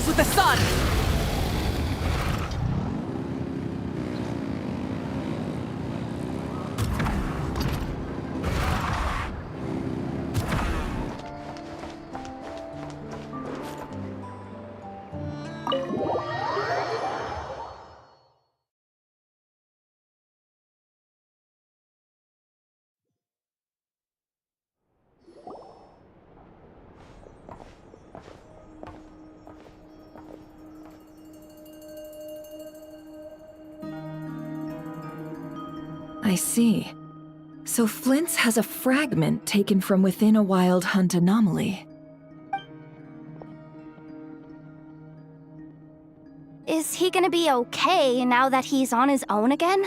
rise with the sun! I see. So Flint's has a fragment taken from within a wild hunt anomaly. Is he gonna be okay now that he's on his own again?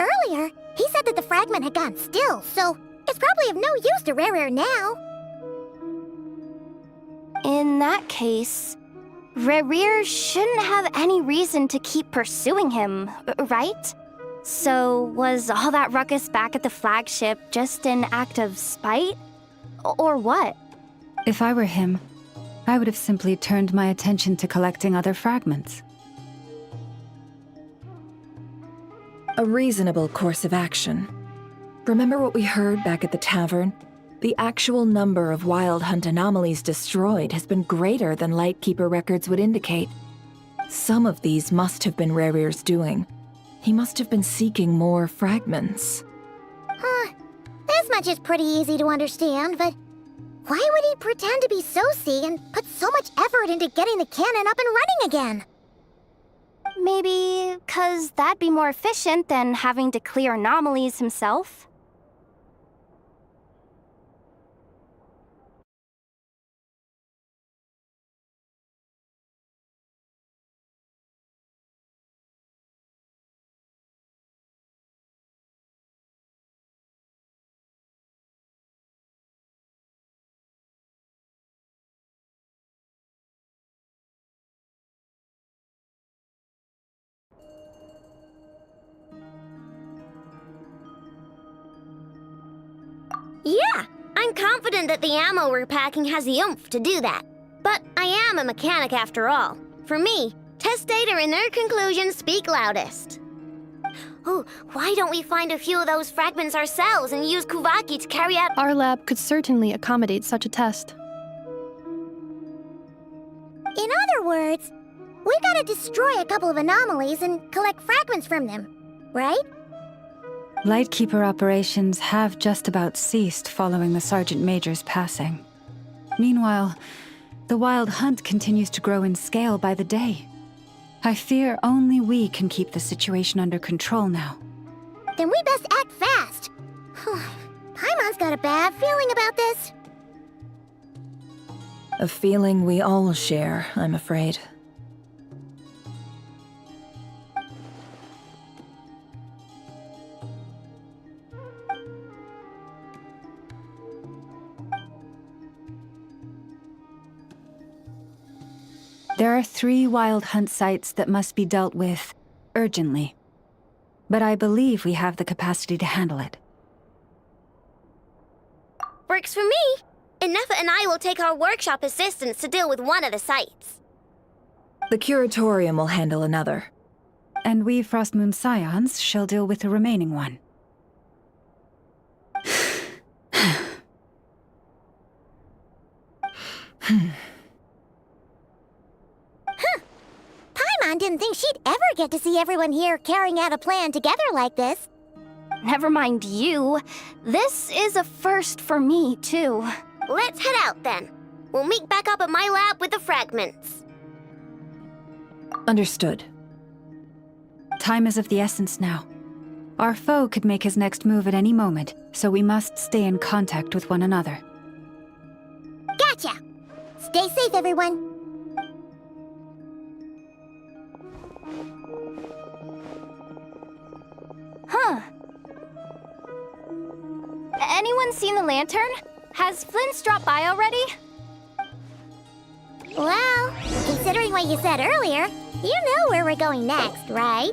Earlier, he said that the fragment had gone still, so it's probably of no use to Rare now. In that case, Rare shouldn't have any reason to keep pursuing him, right? So was all that ruckus back at the flagship just an act of spite? Or what? If I were him, I would have simply turned my attention to collecting other fragments. A reasonable course of action. Remember what we heard back at the tavern? The actual number of wild hunt anomalies destroyed has been greater than Lightkeeper records would indicate. Some of these must have been Rare's doing. He must have been seeking more fragments. This much is pretty easy to understand, but why would he pretend to be Soci and put so much effort into getting the cannon up and running again? Maybe 'cause that'd be more efficient than having to clear anomalies himself? Yeah, I'm confident that the ammo we're packing has the oomph to do that. But I am a mechanic after all. For me, test data and their conclusions speak loudest. Oh, why don't we find a few of those fragments ourselves and use Kuvaki to carry out— Our lab could certainly accommodate such a test. In other words, we gotta destroy a couple of anomalies and collect fragments from them, right? Lightkeeper operations have just about ceased following the Sergeant Major's passing. Meanwhile, the wild hunt continues to grow in scale by the day. I fear only we can keep the situation under control now. Then we best act fast. Paimon's got a bad feeling about this. A feeling we all share, I'm afraid. There are 3 wild hunt sites that must be dealt with urgently. But I believe we have the capacity to handle it. Works for me. Ineffa and I will take our workshop assistants to deal with one of the sites. The Curatorium will handle another. And we Frostmoon Scions shall deal with the remaining one. Paimon didn't think she'd ever get to see everyone here carrying out a plan together like this. Never mind you. This is a first for me, too. Let's head out then. We'll meet back up at my lab with the fragments. Understood. Time is of the essence now. Our foe could make his next move at any moment, so we must stay in contact with one another. Gotcha! Stay safe, everyone. Huh. Anyone seen the lantern? Has Flint's dropped by already? Well, considering what you said earlier, you know where we're going next, right?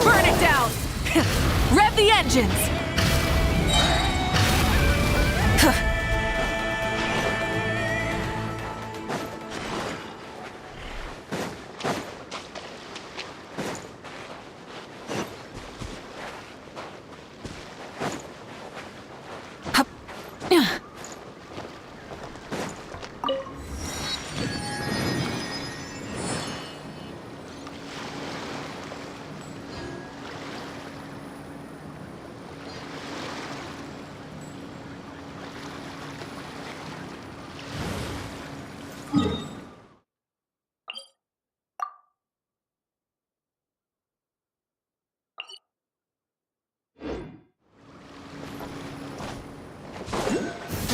Burn it down! Rev the engines!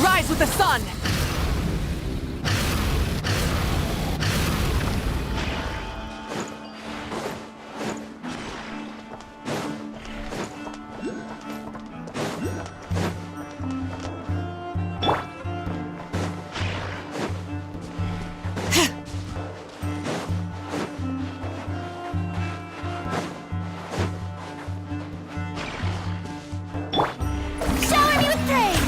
Rise with the sun! Shower me with praise!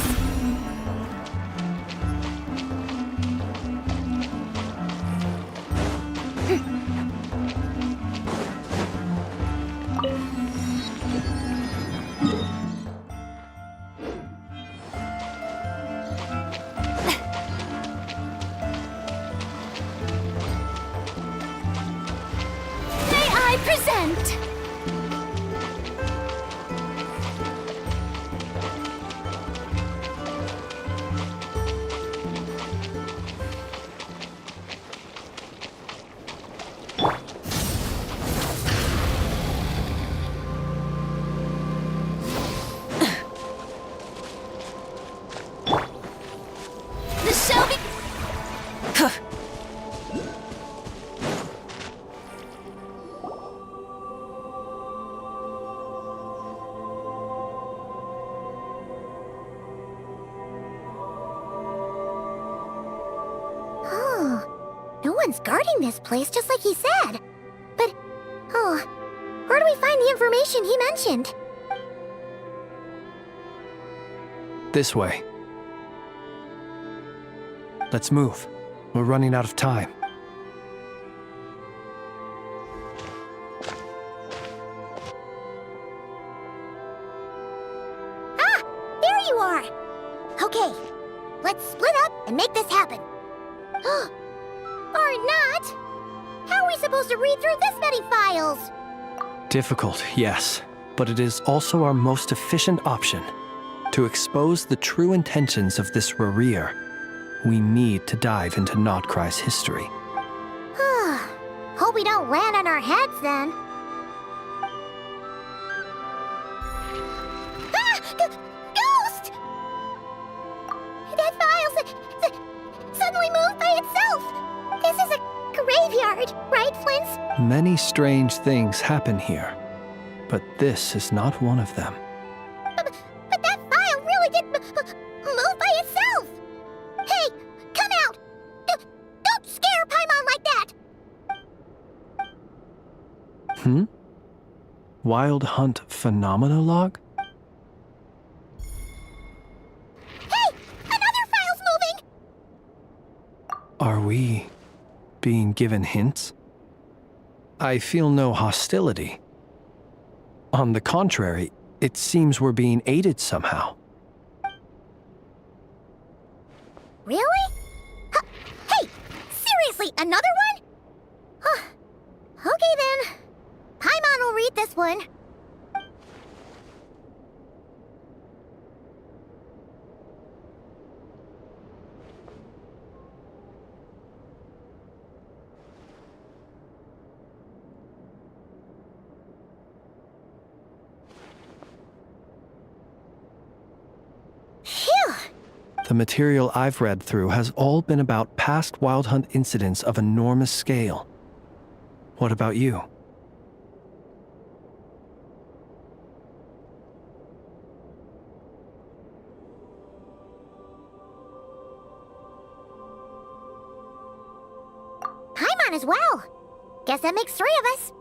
May I present? The show be- Oh, no one's guarding this place just like he said. But, where do we find the information he mentioned? This way. Let's move. We're running out of time. Ah, there you are. Okay, let's split up and make this happen. Or not. How are we supposed to read through this many files? Difficult, yes, but it is also our most efficient option. To expose the true intentions of this Rerir, we need to dive into Notcry's history. Hope we don't land on our heads then. Ah! Ghost! That file suddenly moved by itself. This is a graveyard, right, Flint's? Many strange things happen here, but this is not one of them. But that file really did move by itself. Hey, come out! Don't scare Paimon like that! Wild Hunt Phenomenologue? Hey! Another file's moving! Are we being given hints? I feel no hostility. On the contrary, it seems we're being aided somehow. Really? Hey! Seriously, another one? Huh. Okay then. Paimon will read this one. Phew! The material I've read through has all been about past Wild Hunt incidents of enormous scale. What about you? Paimon as well. Guess that makes 3 of us.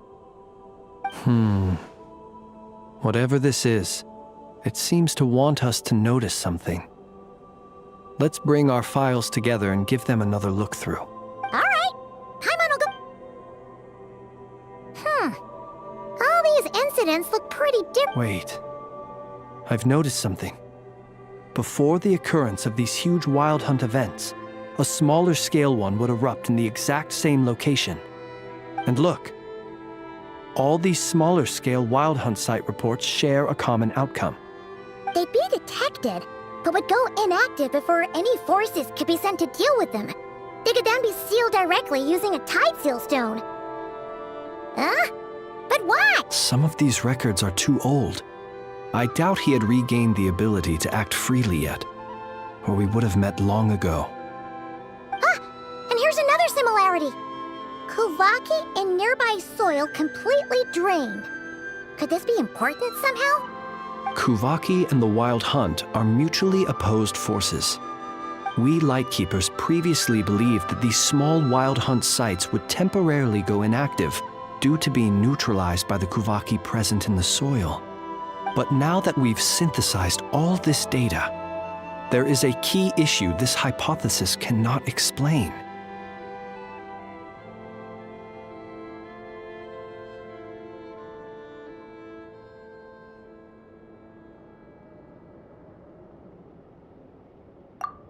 Whatever this is, it seems to want us to notice something. Let's bring our files together and give them another look through. Alright. Paimon will go... All these incidents look pretty different. Wait. I've noticed something. Before the occurrence of these huge Wild Hunt events, a smaller scale one would erupt in the exact same location. And look. All these smaller scale Wild Hunt site reports share a common outcome. They'd be detected, but would go inactive before any forces could be sent to deal with them. They could then be sealed directly using a tide seal stone. Huh? But what? Some of these records are too old. I doubt he had regained the ability to act freely yet, or we would have met long ago. And here's another similarity. Kuvaki and nearby soil completely drained. Could this be important somehow? Kuvaki and the Wild Hunt are mutually opposed forces. We Lightkeepers previously believed that these small Wild Hunt sites would temporarily go inactive due to being neutralized by the Kuvaki present in the soil. But now that we've synthesized all this data, there is a key issue this hypothesis cannot explain.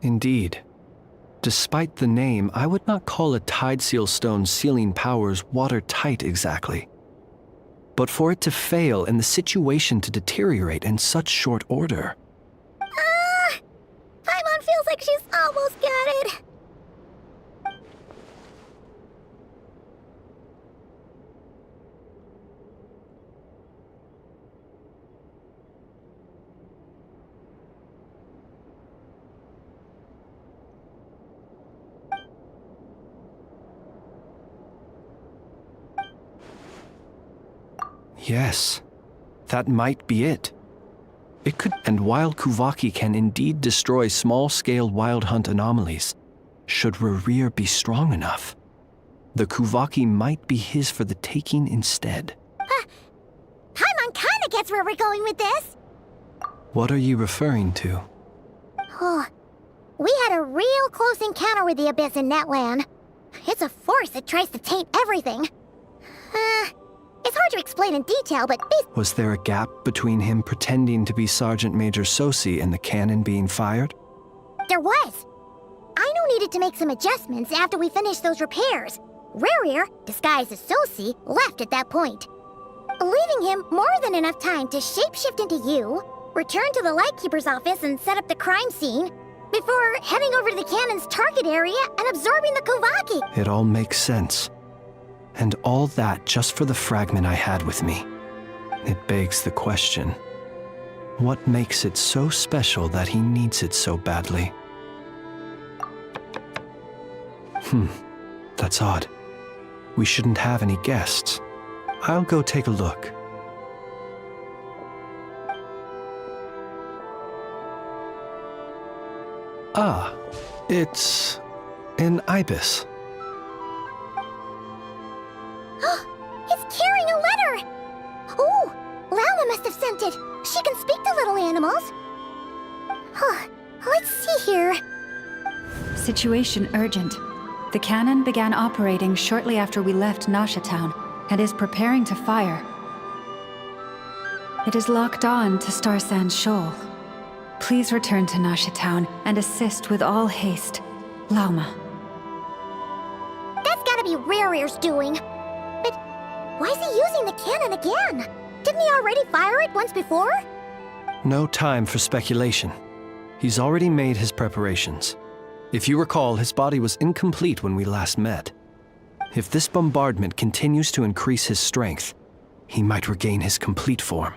Indeed. Despite the name, I would not call a tide seal stone's sealing powers watertight exactly. But for it to fail and the situation to deteriorate in such short order. Paimon feels like she's almost got it. Yes, that might be it. It could, and while Kuvaki can indeed destroy small-scale Wild Hunt anomalies, should Rerir be strong enough, the Kuvaki might be his for the taking instead. Paimon kinda gets where we're going with this. What are you referring to? Oh, we had a real close encounter with the Abyss in Netland. It's a force that tries to taint everything. It's hard to explain in detail, but Was there a gap between him pretending to be Sergeant Major Sosi and the cannon being fired? there was. Aino needed to make some adjustments after we finished those repairs. Rerir, disguised as Sosi, left at that point, leaving him more than enough time to shapeshift into you, return to the Lightkeeper's office and set up the crime scene, before heading over to the cannon's target area and absorbing the Kuvaki. It all makes sense. And all that just for the fragment I had with me. It begs the question, what makes it so special that he needs it so badly? That's odd. We shouldn't have any guests. I'll go take a look. Ah, it's an ibis. It's carrying a letter! Oh, Lala must have sent it. She can speak to little animals. Let's see here. Situation urgent. The cannon began operating shortly after we left Nasha Town and is preparing to fire. It is locked on to Star Sand Shoal. Please return to Nasha Town and assist with all haste. Lauma. That's gotta be Rerear's doing. But why is he using the cannon again? Didn't he already fire it once before? No time for speculation. He's already made his preparations. If you recall, his body was incomplete when we last met. If this bombardment continues to increase his strength, he might regain his complete form.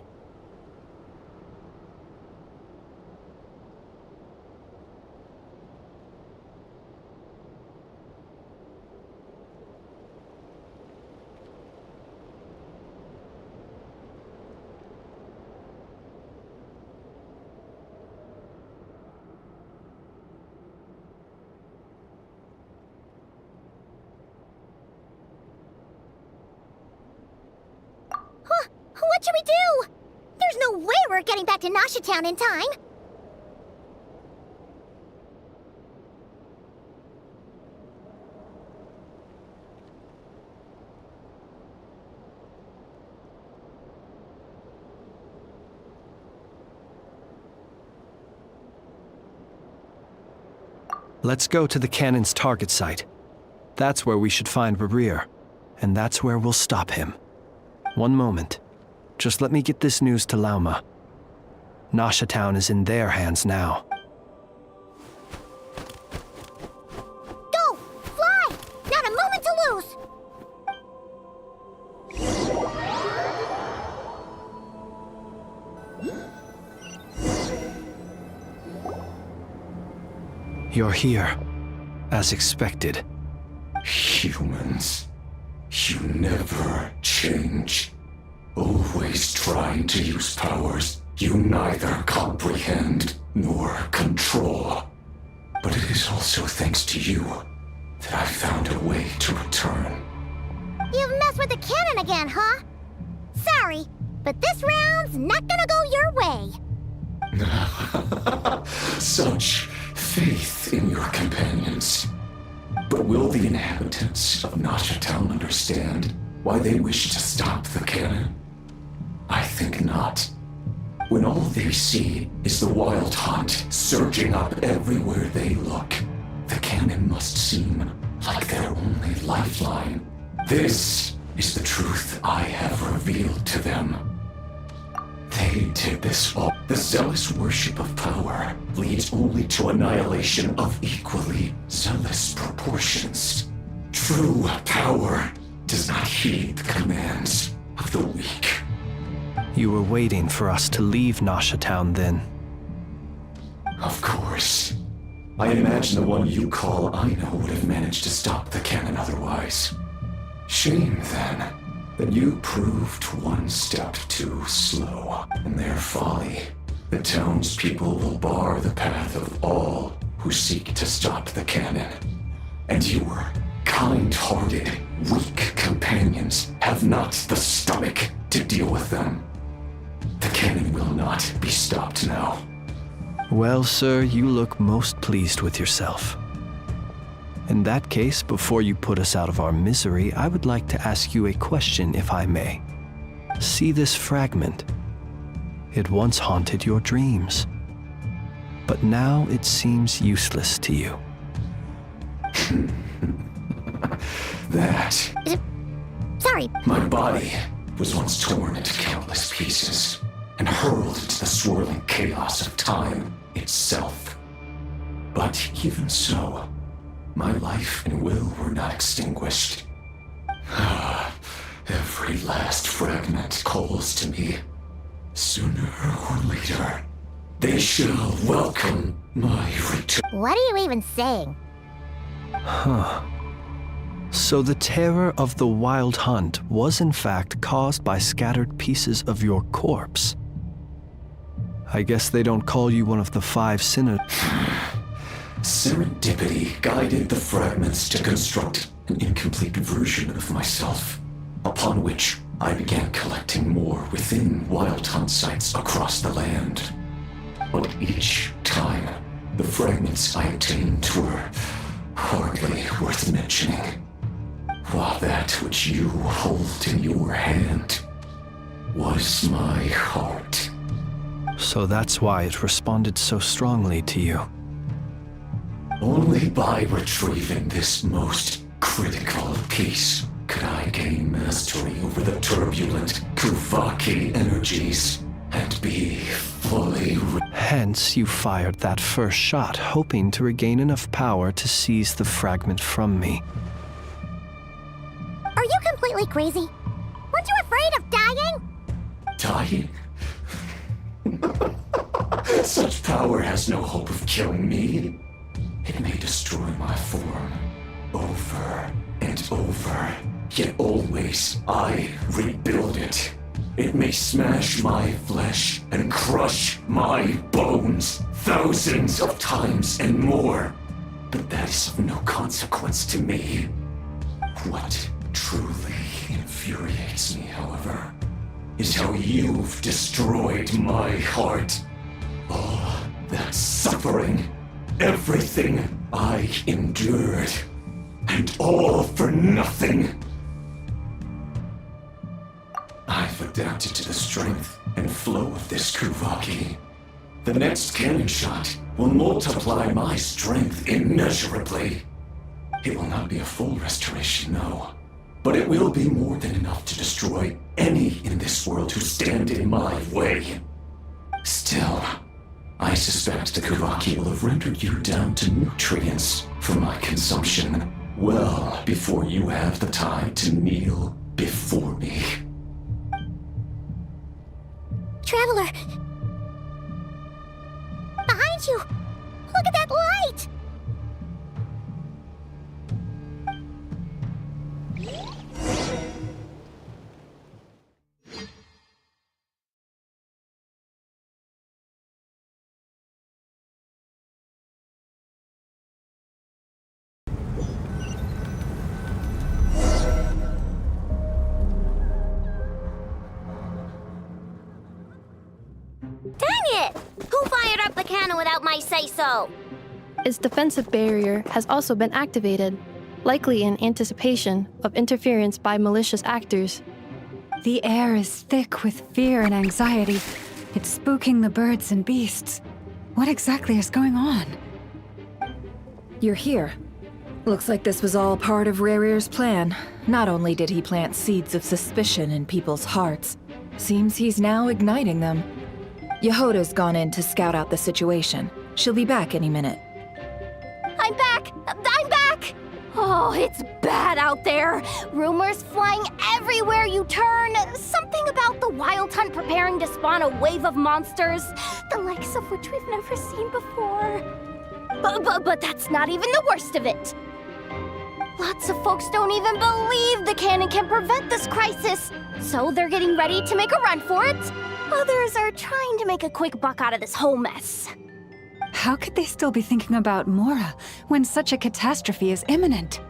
What should we do? There's no way we're getting back to Nasha Town in time. Let's go to the cannon's target site. That's where we should find Rerear, and that's where we'll stop him. One moment. Just let me get this news to Lauma. Nasha Town is in their hands now. Go! Fly! Not a moment to lose! You're here, as expected. Humans, you never change. Always trying to use powers you neither comprehend nor control. But it is also thanks to you that I found a way to return. You've messed with the cannon again, huh? Sorry, but this round's not gonna go your way. Such faith in your companions. But will the inhabitants of Nasha Town understand why they wish to stop the cannon? I think not. When all they see is the wild hunt surging up everywhere they look, the cannon must seem like their only lifeline. This is the truth I have revealed to them. They did this all. The zealous worship of power leads only to annihilation of equally zealous proportions. True power does not heed the commands of the weak. You were waiting for us to leave Nasha Town then. Of course. I imagine the one you call Aina would have managed to stop the cannon otherwise. Shame, then, that you proved one step too slow. In their folly, the townspeople will bar the path of all who seek to stop the cannon. And your kind-hearted, weak companions have not the stomach to deal with them. The cannon will not be stopped now. Well, sir, you look most pleased with yourself. In that case, before you put us out of our misery, I would like to ask you a question, if I may. See this fragment? It once haunted your dreams, but now it seems useless to you. That... Sorry. My body was once torn into countless pieces and hurled into the swirling chaos of time itself. But even so, my life and will were not extinguished. Every last fragment calls to me. Sooner or later, they shall welcome my return. What are you even saying? Huh. So the terror of the wild hunt was in fact caused by scattered pieces of your corpse. I guess they don't call you one of the 5 sinners. Serendipity guided the fragments to construct an incomplete version of myself, upon which I began collecting more within wild hunt sites across the land. But each time, the fragments I obtained were hardly worth mentioning, while that which you hold in your hand was my heart. So that's why it responded so strongly to you. Only by retrieving this most critical piece could I gain mastery over the turbulent Kuvaki energies and be fully Hence, you fired that first shot, hoping to regain enough power to seize the fragment from me. Are you completely crazy? Weren't you afraid of dying? dying. Such power has no hope of killing me. It may destroy my form over and over, yet always I rebuild it. It may smash my flesh and crush my bones thousands of times and more, but that is of no consequence to me. What truly infuriates me, however, is how you've destroyed my heart. All that suffering, everything I endured, and all for nothing. I've adapted to the strength and flow of this Kuvaki. The next cannon shot will multiply my strength immeasurably. It will not be a full restoration, no, but it will be more than enough to destroy any in this world who stand in my way. Still, I suspect the Kuvaki will have rendered you down to nutrients for my consumption well before you have the time to kneel before me. Traveler! Behind you! Look at that light! Dang it! Who fired up the cannon without my say-so? Its defensive barrier has also been activated, likely in anticipation of interference by malicious actors. The air is thick with fear and anxiety. It's spooking the birds and beasts. What exactly is going on? You're here. Looks like this was all part of Rerir's plan. Not only did he plant seeds of suspicion in people's hearts, seems he's now igniting them. Yehoda's gone in to scout out the situation. She'll be back any minute. I'm back! I'm back! Oh, it's bad out there. Rumors flying everywhere you turn. Something about the Wild Hunt preparing to spawn a wave of monsters, the likes of which we've never seen before. But that's not even the worst of it. Lots of folks don't even believe the cannon can prevent this crisis, so they're getting ready to make a run for it. Others are trying to make a quick buck out of this whole mess. How could they still be thinking about Mora when such a catastrophe is imminent?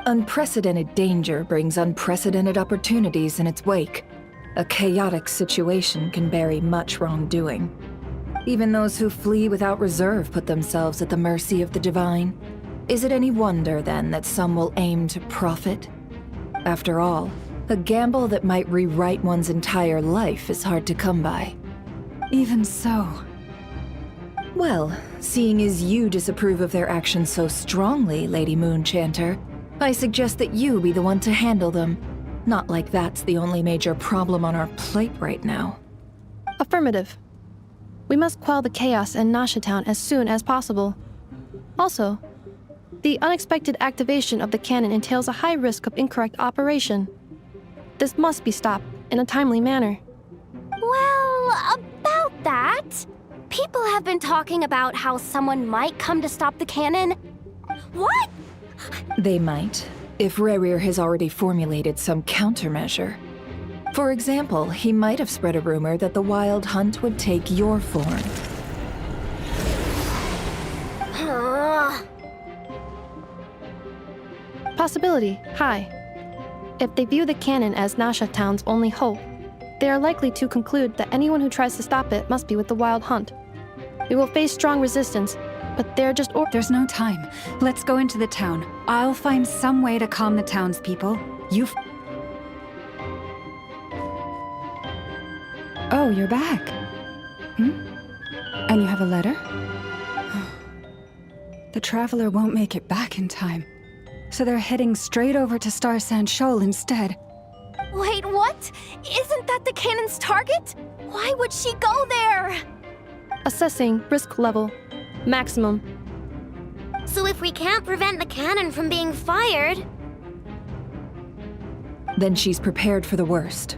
Unprecedented danger brings unprecedented opportunities in its wake. A chaotic situation can bury much wrongdoing. Even those who flee without reserve put themselves at the mercy of the divine. Is it any wonder, then, that some will aim to profit? After all, a gamble that might rewrite one's entire life is hard to come by. Even so. Well, seeing as you disapprove of their actions so strongly, Lady Moonchanter, I suggest that you be the one to handle them. Not like that's the only major problem on our plate right now. Affirmative. We must quell the chaos in Nasha Town as soon as possible. Also, the unexpected activation of the cannon entails a high risk of incorrect operation. This must be stopped in a timely manner. Well, about that, people have been talking about how someone might come to stop the cannon. What? They might, if Rerir has already formulated some countermeasure. For example, he might have spread a rumor that the Wild Hunt would take your form. Possibility high. If they view the cannon as Nasha Town's only hope, they are likely to conclude that anyone who tries to stop it must be with the Wild Hunt. We will face strong resistance, but they're just There's no time. Let's go into the town. I'll find some way to calm the townspeople. Oh, you're back. And you have a letter? The Traveler won't make it back in time. So they're heading straight over to Star Sand Shoal instead. Wait, what? Isn't that the cannon's target? Why would she go there? Assessing risk level. Maximum. So if we can't prevent the cannon from being fired, Then she's prepared for the worst.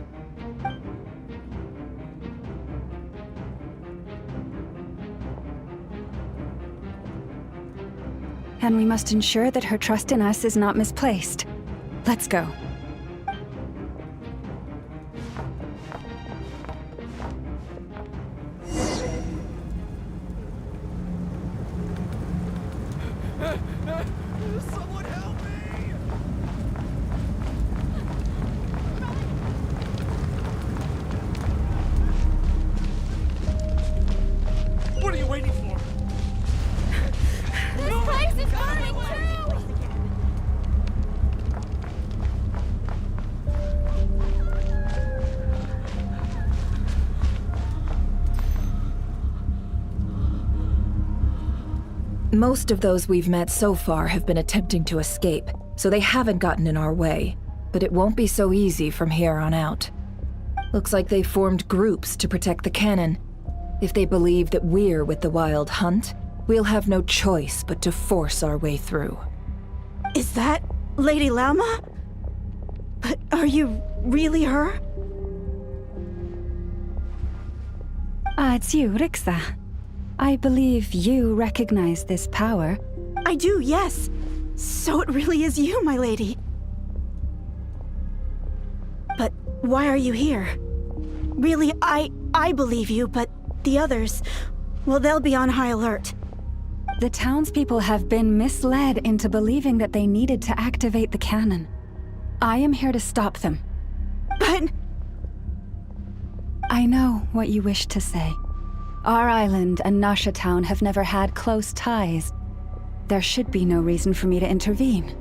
And we must ensure that her trust in us is not misplaced. Let's go. Someone help me! What are you waiting for? This place is burning too! Most of those we've met so far have been attempting to escape, so they haven't gotten in our way. But it won't be so easy from here on out. Looks like they formed groups to protect the cannon. If they believe that we're with the Wild Hunt, we'll have no choice but to force our way through. Is that Lady Lauma? But are you really her? It's you, Rixa. I believe you recognize this power. I do, yes. So it really is you, my lady. But why are you here? Really, I believe you, but the others, well, they'll be on high alert. The townspeople have been misled into believing that they needed to activate the cannon. I am here to stop them. But I know what you wish to say. Our island and Nasha Town have never had close ties. There should be no reason for me to intervene.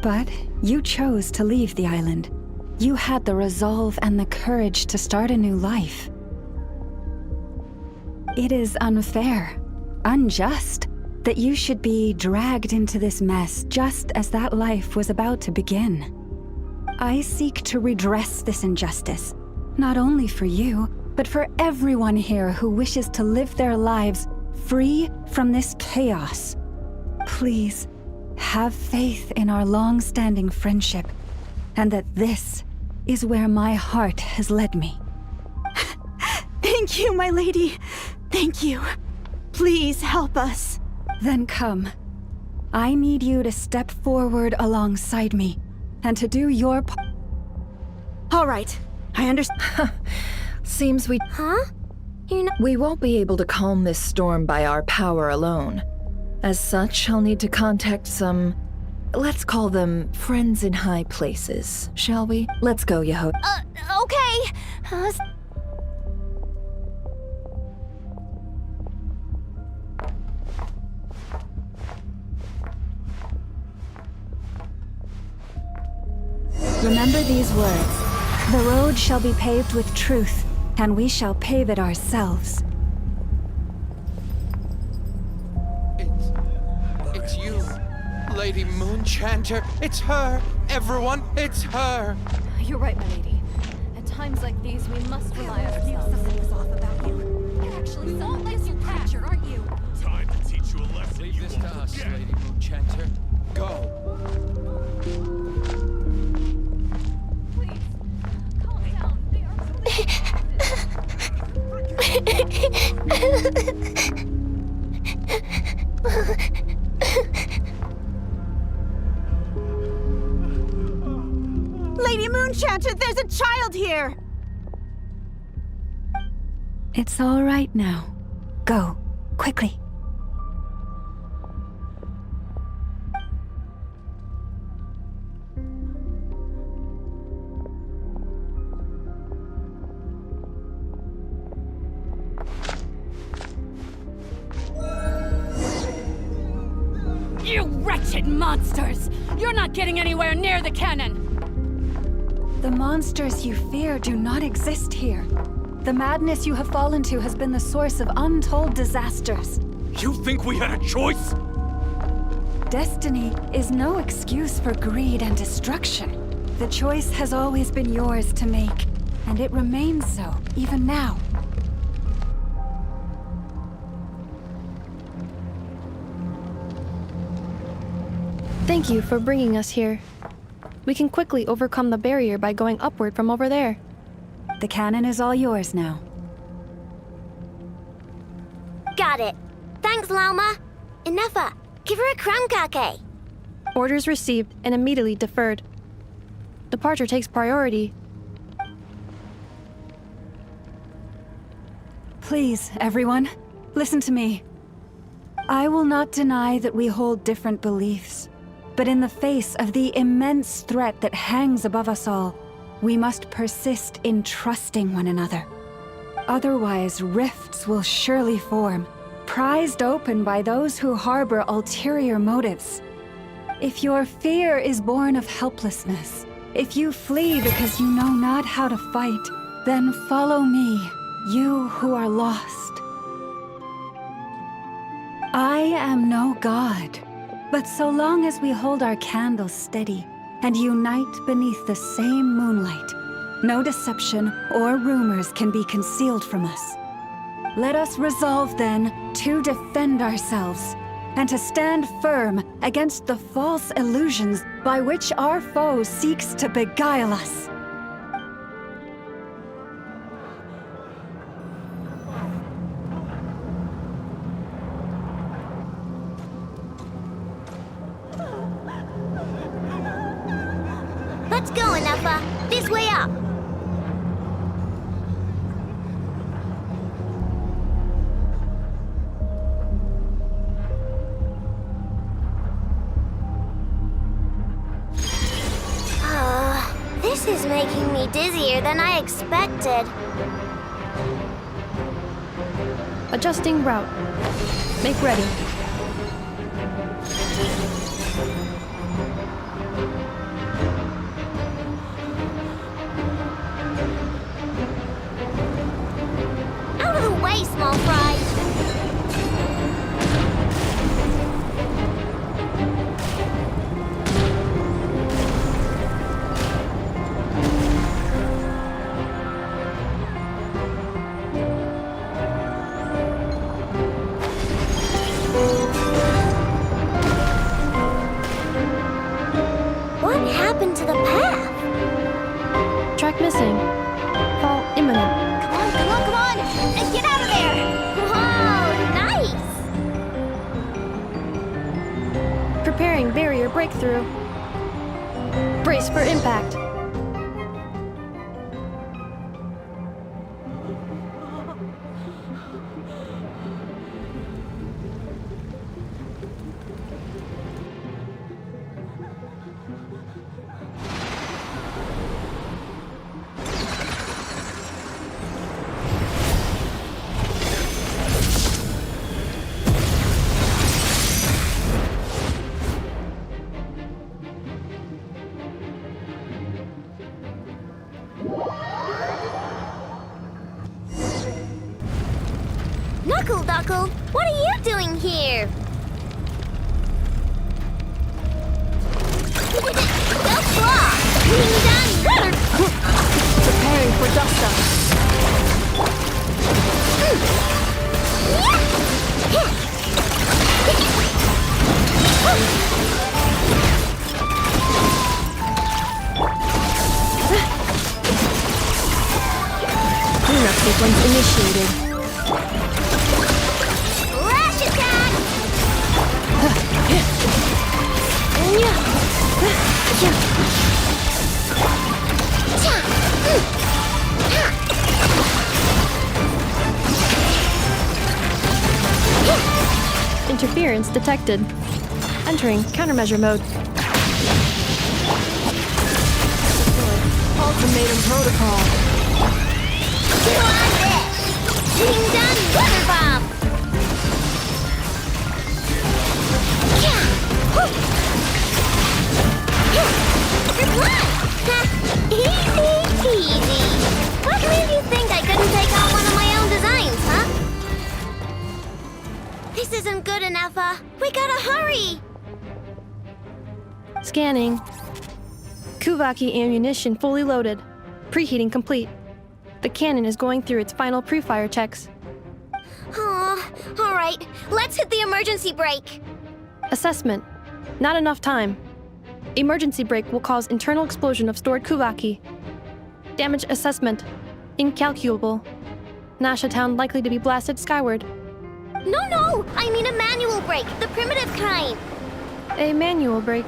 But you chose to leave the island. You had the resolve and the courage to start a new life. It is unfair, unjust, that you should be dragged into this mess just as that life was about to begin. I seek to redress this injustice, not only for you, but for everyone here who wishes to live their lives free from this chaos. Please, have faith in our long-standing friendship, and that this is where my heart has led me. thank you, my lady. Thank you. Please help us. Then come. I need you to step forward alongside me, and to do your part. All right, I understand. Seems we... huh? We won't be able to calm this storm by our power alone. As such, I'll need to contact some... let's call them friends in high places, shall we? Let's go, Yaho. Okay. Remember these words. The road shall be paved with truth, and we shall pave it ourselves. It's you, Lady Moonchanter. It's her. Everyone, it's her. You're right, my lady. At times like these, we must rely on ourselves. Something's off about you. You're actually some little creature, aren't you? Time to teach you a lesson. Leave this to us, Lady Moonchanter. Go. Please, calm down. They are Lady Moonchanter, there's a child here! It's all right now. Go, quickly. You wretched monsters! You're not getting anywhere near the cannon! The monsters you fear do not exist here. The madness you have fallen to has been the source of untold disasters. You think we had a choice? Destiny is no excuse for greed and destruction. The choice has always been yours to make, and it remains so, even now. Thank you for bringing us here. We can quickly overcome the barrier by going upward from over there. The cannon is all yours now. Got it. Thanks, Lauma. Inefa, give her a crown kake. Orders received and immediately deferred. Departure takes priority. Please, everyone, listen to me. I will not deny that we hold different beliefs, but in the face of the immense threat that hangs above us all, we must persist in trusting one another. Otherwise, rifts will surely form, prized open by those who harbor ulterior motives. If your fear is born of helplessness, if you flee because you know not how to fight, then follow me, you who are lost. I am no god, but so long as we hold our candles steady and unite beneath the same moonlight, no deception or rumors can be concealed from us. Let us resolve then to defend ourselves and to stand firm against the false illusions by which our foe seeks to beguile us. Let's go, Inefa. This way up. This is making me dizzier than I expected. Adjusting route. Make ready. Out of the way, small fry. What happened to the path? Track missing. Fall imminent. Come on, come on, come on! And get out of there! Whoa, nice! Preparing barrier breakthrough. Brace for impact. Knuckle Duckle, what are you doing here? Go claw! Being done better! Preparing for dust up. Cleanup sequence initiated. Lash attack! Interference detected. Entering countermeasure mode. Ultimatum protocol. Chew on this! Being done butter bomb! Reply! Easy peasy! What made you think I couldn't take on one of my own designs, huh? This isn't good enough, We gotta hurry! Scanning. Kuvaki ammunition fully loaded. Preheating complete. The cannon is going through its final pre-fire checks. Aw, all right. Let's hit the emergency brake. Assessment. Not enough time. Emergency brake will cause internal explosion of stored Kuvaki. Damage assessment. Incalculable. Nasha Town likely to be blasted skyward. No, I mean a manual brake, the primitive kind. A manual brake.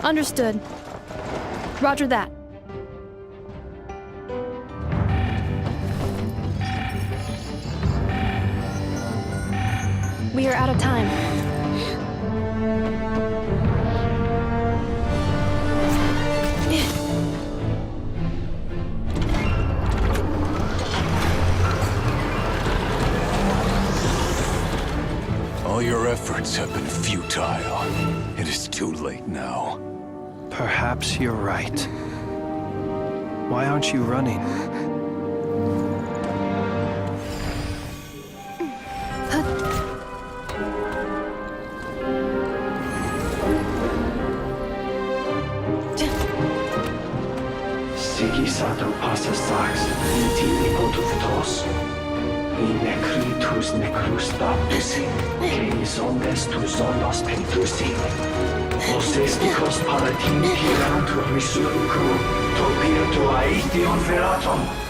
Understood. Roger that. We are out of time. All your efforts have been futile. It is too late now. Perhaps you're right. Why aren't you running? Sigisato passa sax, intimi potuvitos. In necritus necrus baptisi, canis omnes tu zonos pentusi. Osesticos palatin pirantur resurrecum, topir tua aetion veratum.